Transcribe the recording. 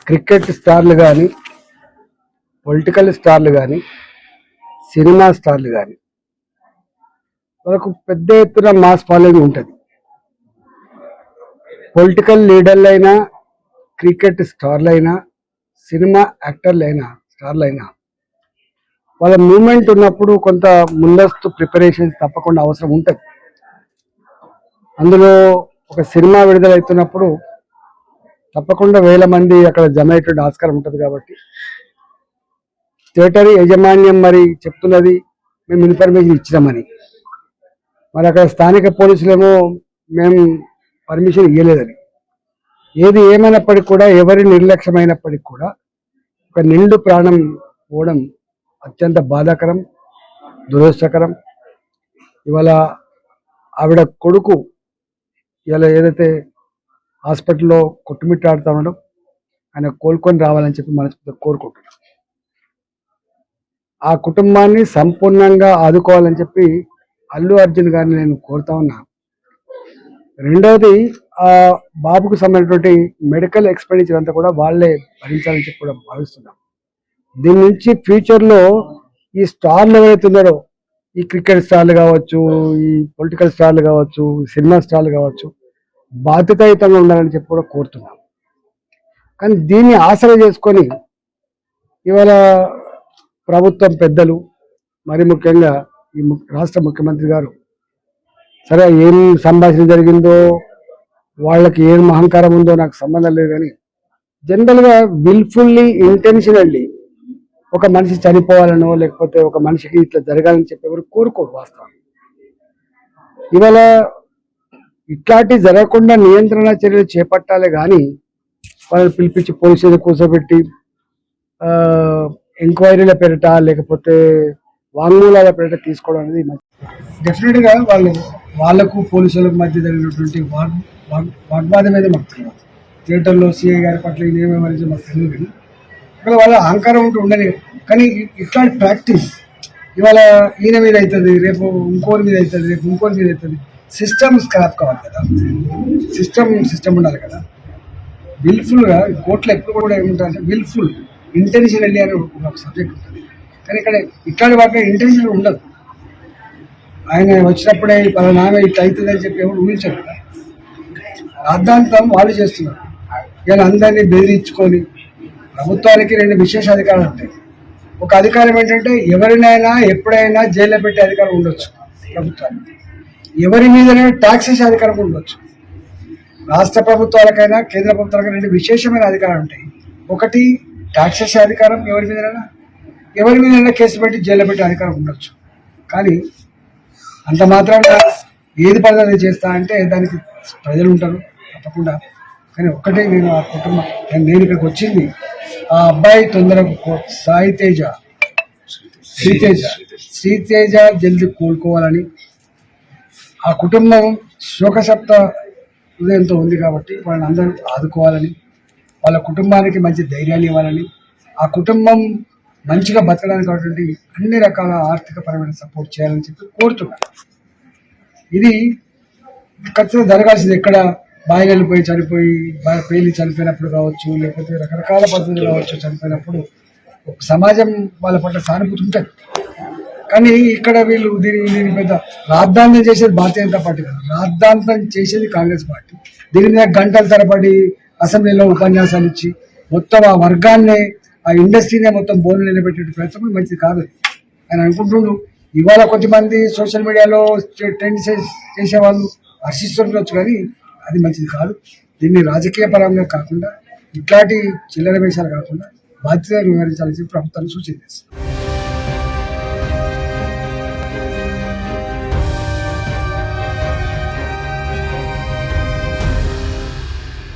Cricket స్టార్లు కానీ, political స్టార్లు కానీ, సినిమా స్టార్లు కానీ వాళ్ళకు పెద్ద ఎత్తున మాస్ ఫాలోయింగ్ ఉంటుంది. పొలిటికల్ లీడర్లైనా, క్రికెట్ స్టార్లైనా, సినిమా యాక్టర్లైనా, స్టార్లైనా వాళ్ళ మూమెంట్ ఉన్నప్పుడు కొంత ముందస్తు ప్రిపరేషన్స్ తప్పకుండా అవసరం ఉంటుంది. అందులో ఒక సినిమా విడుదలవుతున్నప్పుడు తప్పకుండా వేల మంది అక్కడ జమ అయ్యేటువంటి ఆస్కారం ఉంటుంది. కాబట్టి థియేటర్ యాజమాన్యం మరి చెప్తున్నది మేము ఇన్ఫర్మేషన్ ఇచ్చినామని, మరి అక్కడ స్థానిక పోలీసులేమో మేము పర్మిషన్ ఇవ్వలేదని. ఏది ఏమైనప్పటికీ కూడా, ఎవరి నిర్లక్ష్యమైనప్పటికీ కూడా ఒక నిండు ప్రాణం పోవడం అత్యంత బాధాకరం, దురదృష్టకరం. ఇవాళ ఆవిడ కొడుకు ఇలా ఏదైతే హాస్పిటల్లో కొట్టుమిట్టాడుతూ ఉండడం, ఆయన కోలుకొని రావాలని చెప్పి మనస్ఫూర్తిగా కోరుకుంటున్నాం. ఆ కుటుంబాన్ని సంపూర్ణంగా ఆదుకోవాలని చెప్పి అల్లు అర్జున్ గారిని నేను కోరుతా ఉన్నా. రెండవది, ఆ బాబుకు సంబంధించినటువంటి మెడికల్ ఎక్స్పెండిచర్ అంతా కూడా వాళ్ళే భరించాలని చెప్పి కూడా భావిస్తున్నాం. దీని నుంచి ఫ్యూచర్లో ఈ స్టార్లు ఎవరైతే ఉన్నారో, ఈ క్రికెట్ స్టార్లు కావచ్చు, ఈ పొలిటికల్ స్టార్లు కావచ్చు, సినిమా స్టార్లు కావచ్చు, బాధ్యతాయుతంగా ఉండాలని చెప్పి కూడా కోరుతున్నాం. కానీ దీన్ని ఆసరా చేసుకొని ఇవాళ ప్రభుత్వం పెద్దలు, మరి ముఖ్యంగా ఈ రాష్ట్ర ముఖ్యమంత్రి గారు, సరే ఏం సంభాషణ జరిగిందో, వాళ్ళకి ఏం అహంకారం ఉందో నాకు సంబంధం లేదు, కానీ జనరల్గా విల్ఫుల్లీ, ఇంటెన్షనల్లీ ఒక మనిషి చనిపోవాలనో లేకపోతే ఒక మనిషికి ఇట్లా జరగాలని చెప్పి ఎవరు కోరుకోరు. వాస్తవం ఇవాళ ఇట్లాంటి జరగకుండా నియంత్రణ చర్యలు చేపట్టాలి, కానీ వాళ్ళని పిలిపించి పోలీసులు కూర్చోబెట్టి ఎంక్వైరీల పేరిట లేకపోతే వాంగ్మూలాల పేరిట తీసుకోవడం అనేది డెఫినెట్గా వాళ్ళకు పోలీసులకు మధ్య జరిగినటువంటి వాగ్వాదం మీద మాకు తెలియదు. థియేటర్లో సిఐ గారి పట్ల ఇదేమేమనేది మాకు తెలియదు, కానీ ఇక్కడ వాళ్ళ అహంకారం ఉంటూ ఉండని. కానీ ఇట్లాంటి ప్రాక్టీస్ ఇవాళ ఈయన మీద అవుతుంది, రేపు ఇంకోరి మీద అవుతుంది, రేపు ఇంకోరి మీద అవుతుంది. సిస్టమ్ స్క్రాప్ కావాలి కదా, సిస్టమ్ ఉండాలి కదా. విల్ఫుల్గా కోర్టులో ఎప్పుడు కూడా ఏముంటుందంటే విల్ఫుల్, ఇంటెన్షనల్లీ అని ఒక సబ్జెక్ట్ ఉంటుంది. కానీ ఇక్కడ ఇట్లాంటి వాటిలో ఇంటెన్షన్ ఉండదు. ఆయన వచ్చినప్పుడే నామే ఇట్లా అవుతుందని చెప్పి ఎవరు ఊహించారు కదా. రాద్ధాంతం వాళ్ళు చేస్తున్నారు. ఇలా అందరినీ బెదిరించుకొని, ప్రభుత్వానికి రెండు విశేష అధికారాలు ఉంటాయి. ఒక అధికారం ఏంటంటే ఎవరినైనా ఎప్పుడైనా జైల్లో పెట్టే అధికారం ఉండొచ్చు ప్రభుత్వానికి. ఎవరి మీదైనా ట్యాక్స్ వేసే అధికారం ఉండొచ్చు. రాష్ట్ర ప్రభుత్వాలకైనా కేంద్ర ప్రభుత్వాలకైనా రెండు విశేషమైన అధికారాలు ఉంటాయి. ఒకటి ట్యాక్స్ వేసే అధికారం, ఎవరి మీదైనా కేసు పెట్టి జైల్లో పెట్టే అధికారం ఉండొచ్చు. కానీ అంత మాత్రాన ఏది పద్ధతి చేస్తా అంటే దానికి ప్రజలు ఉంటారు తప్పకుండా. కానీ ఒక్కటే, నేను ఆ కుటుంబం, నేను ఇక్కడికి వచ్చింది ఆ అబ్బాయి తొందరగా శ్రీతేజ జల్దీ కోలుకోవాలని, ఆ కుటుంబం శోకసప్త హృదయంతో ఉంది కాబట్టి వాళ్ళని అందరూ ఆదుకోవాలని, వాళ్ళ కుటుంబానికి మంచి ధైర్యాన్ని ఇవ్వాలని, ఆ కుటుంబం మంచిగా బతకడానికి కాబట్టి అన్ని రకాల ఆర్థికపరమైన సపోర్ట్ చేయాలని చెప్పి కోరుతున్నాను. ఇది ఖచ్చితంగా జరగాల్సింది. ఎక్కడ బాయిలు పోయి చనిపోయి పేలి చనిపోయినప్పుడు కావచ్చు, లేకపోతే రకరకాల పద్ధతులు కావచ్చు, చనిపోయినప్పుడు ఒక సమాజం వాళ్ళ పట్ల సానుభూతి ఉంటుంది. కానీ ఇక్కడ వీళ్ళు దీని పెద్ద రాద్ధాంతం చేసేది భారతీయ జనతా పార్టీ కాదు, రాద్ధాంతం చేసేది కాంగ్రెస్ పార్టీ. దీని మీద గంటల తరబడి అసెంబ్లీలో ఉపన్యాసాలు ఇచ్చి మొత్తం ఆ వర్గాన్ని, ఆ ఇండస్ట్రీనే మొత్తం బోర్డు నిలబెట్టే ప్రయత్నం మంచిది కాదు. ఆయన అనుకుంటుండ్రు. ఇవాళ కొంతమంది సోషల్ మీడియాలో ట్రెండ్ చేసేవాళ్ళు హర్షిస్తుండొచ్చు, కానీ అది మంచిది కాదు. దీన్ని రాజకీయ పరంగా కాకుండా, ఇట్లాంటి చిల్లర వేషాలు కాకుండా బాధ్యతగా వివరించాలని ప్రభుత్వాన్ని సూచించేస్తుంది.